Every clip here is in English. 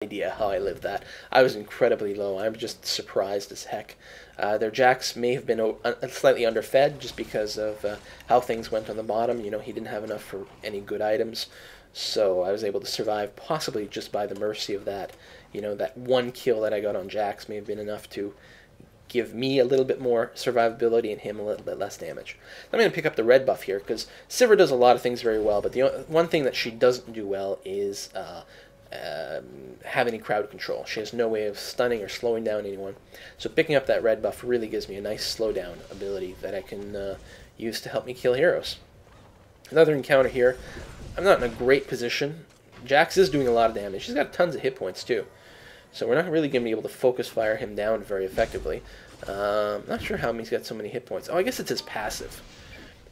idea how I lived that. I was incredibly low. I'm just surprised as heck. Their jacks may have been slightly underfed just because of how things went on the bottom. You know, he didn't have enough for any good items, so I was able to survive possibly just by the mercy of that. You know, that one kill that I got on jacks may have been enough to give me a little bit more survivability and him a little bit less damage. I'm going to pick up the red buff here because Sivir does a lot of things very well, but the one thing that she doesn't do well is have any crowd control. She has no way of stunning or slowing down anyone. So picking up that red buff really gives me a nice slowdown ability that I can use to help me kill heroes. Another encounter here. I'm not in a great position. Jax is doing a lot of damage. He's got tons of hit points too. So we're not really going to be able to focus fire him down very effectively. Not sure how he's got so many hit points. Oh, I guess it's his passive.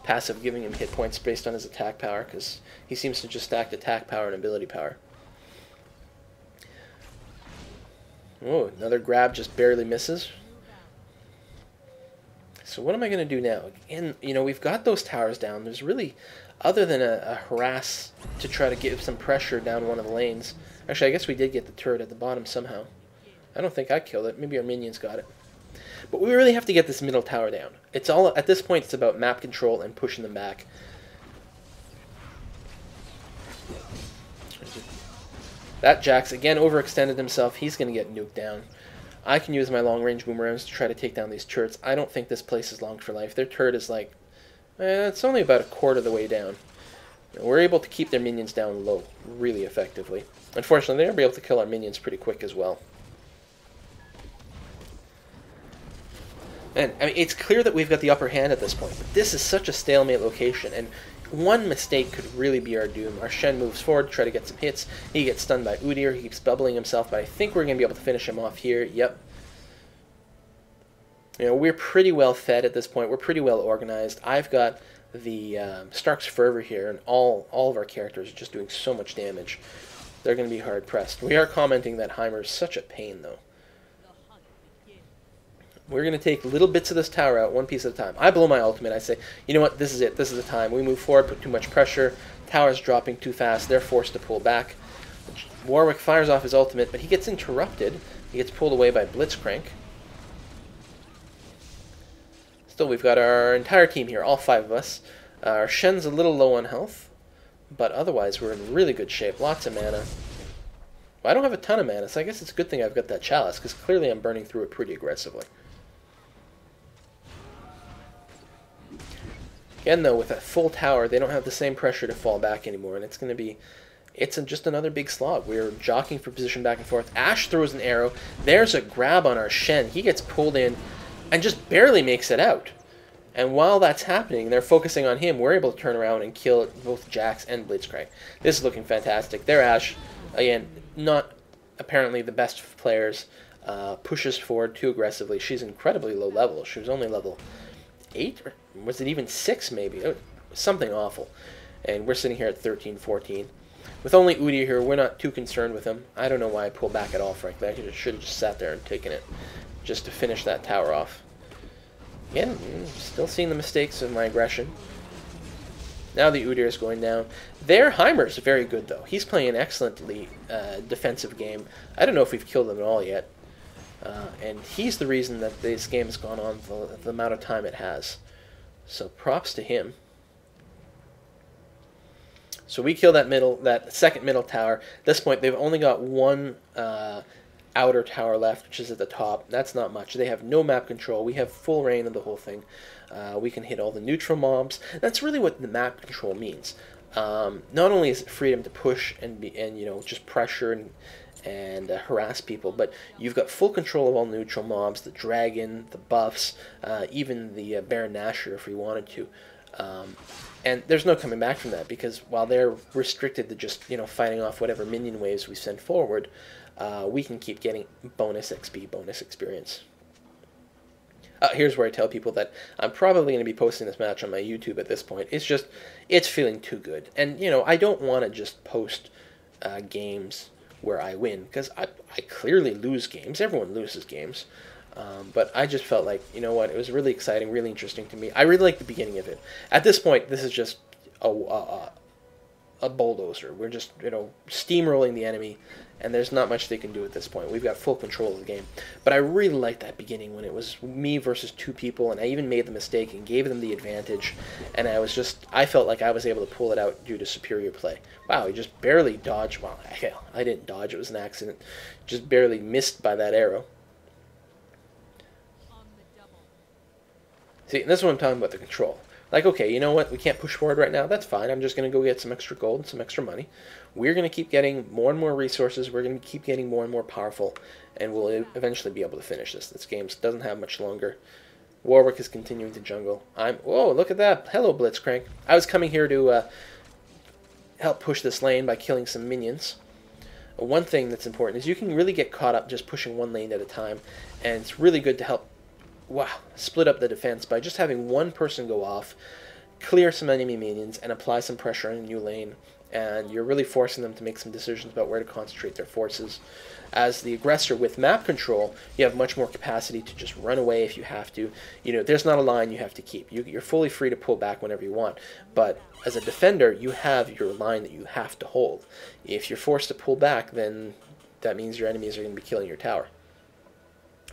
Passive giving him hit points based on his attack power, because he seems to just stack attack power and ability power. Oh, another grab just barely misses. So what am I going to do now? Again, you know, we've got those towers down. There's really, other than a harass to try to give some pressure down one of the lanes. Actually, I guess we did get the turret at the bottom somehow. I don't think I killed it. Maybe our minions got it. But we really have to get this middle tower down. It's all, at this point, it's about map control and pushing them back. That Jax, again, overextended himself. He's going to get nuked down. I can use my long-range boomerangs to try to take down these turrets. I don't think this place is long for life. Their turret is like, it's only about a quarter of the way down. We're able to keep their minions down low really effectively. Unfortunately, they're able to kill our minions pretty quick as well. And I mean, it's clear that we've got the upper hand at this point, but this is such a stalemate location, and one mistake could really be our doom. Our Shen moves forward to try to get some hits. He gets stunned by Udyr. He keeps bubbling himself, but I think we're going to be able to finish him off here. Yep. You know, we're pretty well fed at this point. We're pretty well organized. I've got the Stark's Fervor here, and all of our characters are just doing so much damage. They're going to be hard-pressed. We are commenting that Heimer is such a pain, though. We're going to take little bits of this tower out, one piece at a time. I blow my ultimate. I say, you know what, this is it. This is the time. We move forward, put too much pressure. Tower's dropping too fast. They're forced to pull back. Warwick fires off his ultimate, but he gets interrupted. He gets pulled away by Blitzcrank. Still, we've got our entire team here, all 5 of us. Our Shen's a little low on health, but otherwise we're in really good shape. Lots of mana. Well, I don't have a ton of mana, so I guess it's a good thing I've got that chalice, because clearly I'm burning through it pretty aggressively. Again, though, with a full tower, they don't have the same pressure to fall back anymore, and it's going to be... just another big slog. We're jockeying for position back and forth. Ashe throws an arrow. There's a grab on our Shen. He gets pulled in and just barely makes it out. And while that's happening, they're focusing on him. We're able to turn around and kill both Jax and Blitzcrank. This is looking fantastic. Their Ashe, again, not apparently the best of players, pushes forward too aggressively. She's incredibly low level. She was only level 8, or was it even 6 maybe? Something awful. And we're sitting here at 13, 14. With only Udyr here, we're not too concerned with him. I don't know why I pulled back at all, frankly. I should have just sat there and taken it, just to finish that tower off. Again, still seeing the mistakes of my aggression. Now the Udyr is going down. Their Heimer's very good, though. He's playing an excellently defensive game. I don't know if we've killed him at all yet. And he's the reason that this game has gone on the amount of time it has. So props to him. So we kill that second middle tower. At this point, they've only got one outer tower left, which is at the top. That's not much. They have no map control. We have full reign of the whole thing. We can hit all the neutral mobs. That's really what the map control means. Not only is it freedom to push and just pressure and harass people, but you've got full control of all neutral mobs, the dragon, the buffs, even the Baron Nashor if we wanted to. And there's no coming back from that, because while they're restricted to just fighting off whatever minion waves we send forward, we can keep getting bonus XP, bonus experience. Here's where I tell people that I'm probably going to be posting this match on my YouTube at this point. It's feeling too good. And, I don't want to just post games where I win, because I clearly lose games. Everyone loses games. But I just felt like, you know what, it was really exciting, really interesting to me. I really liked the beginning of it. At this point, this is just a bulldozer. We're just, you know, steamrolling the enemy, and there's not much they can do at this point. We've got full control of the game. But I really liked that beginning when it was me versus two people, and I even made the mistake and gave them the advantage, and I felt like I was able to pull it out due to superior play. Wow, he just barely dodged. Well, hell, I didn't dodge. It was an accident. Just barely missed by that arrow. See, and this is what I'm talking about, the control. Like, okay, you know what? We can't push forward right now. That's fine. I'm just going to go get some extra gold and some extra money. We're going to keep getting more and more resources. We're going to keep getting more and more powerful, and we'll eventually be able to finish this. This game doesn't have much longer. Warwick is continuing to jungle. Whoa, look at that. Hello, Blitzcrank. I was coming here to help push this lane by killing some minions. One thing that's important is you can really get caught up just pushing one lane at a time, and it's really good to help split up the defense by just having one person go off, clear some enemy minions, and apply some pressure on a new lane. And you're really forcing them to make some decisions about where to concentrate their forces. As the aggressor with map control, you have much more capacity to just run away if you have to. You know, there's not a line you have to keep. You're fully free to pull back whenever you want. But as a defender, you have your line that you have to hold. If you're forced to pull back, then that means your enemies are going to be killing your tower.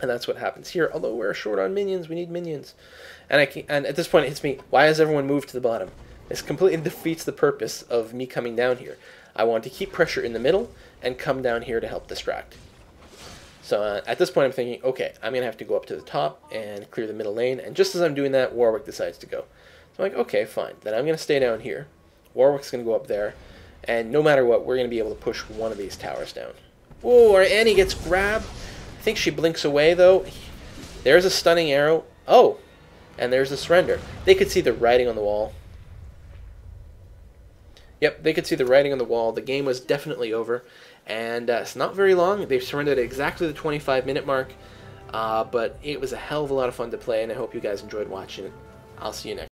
And that's what happens here. Although we're short on minions, we need minions. And at this point it hits me, why has everyone moved to the bottom? This completely defeats the purpose of me coming down here. I want to keep pressure in the middle and come down here to help distract. So at this point I'm thinking, okay, I'm going to have to go up to the top and clear the middle lane. And just as I'm doing that, Warwick decides to go. So I'm like, okay, fine. Then I'm going to stay down here. Warwick's going to go up there. And no matter what, we're going to be able to push one of these towers down. Whoa, our Annie gets grabbed. I think she blinks away, though. There's a stunning arrow. Oh, and there's a surrender. They could see the writing on the wall. Yep, they could see the writing on the wall. The game was definitely over. And it's not very long. They've surrendered at exactly the 25-minute mark. But it was a hell of a lot of fun to play, and I hope you guys enjoyed watching it. I'll see you next time.